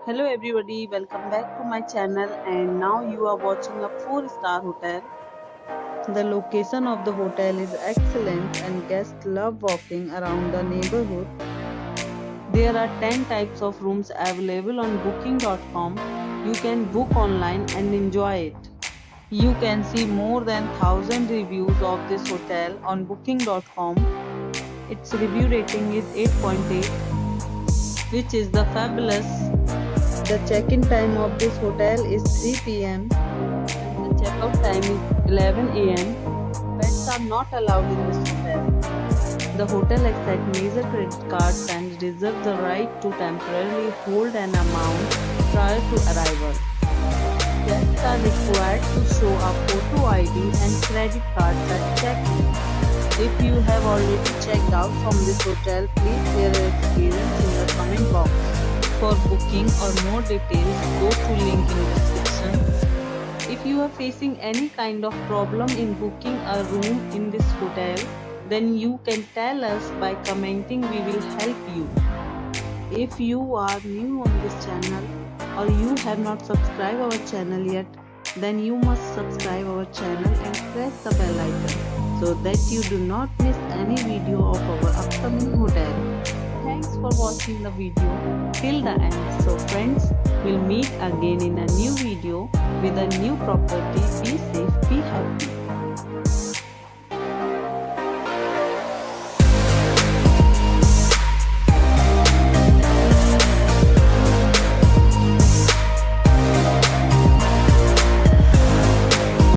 Hello everybody, welcome back to my channel and now you are watching a 4-star hotel. The location of the hotel is excellent and guests love walking around the neighborhood. There are 10 types of rooms available on booking.com. You can book online and enjoy it. You can see more than 1000 reviews of this hotel on booking.com. Its review rating is 8.8, which is the fabulous. The check-in time of this hotel is 3 p.m. and the check-out time is 11 a.m. Pets are not allowed in this hotel. The hotel accepts major credit cards and reserves the right to temporarily hold an amount prior to arrival. Guests are required to show a photo ID and credit cards at check-in. If you have already checked out from this hotel, please share your experience in the comment box. For booking or more details, go to link in description. If you are facing any kind of problem in booking a room in this hotel, then you can tell us by commenting. We will help you. If you are new on this channel or you have not subscribed our channel yet, then you must subscribe our channel and press the bell icon so that you do not miss any video of our upcoming hotel. Thanks for watching the video till the end. So friends, we'll meet again in a new video with a new property. Be safe, be happy.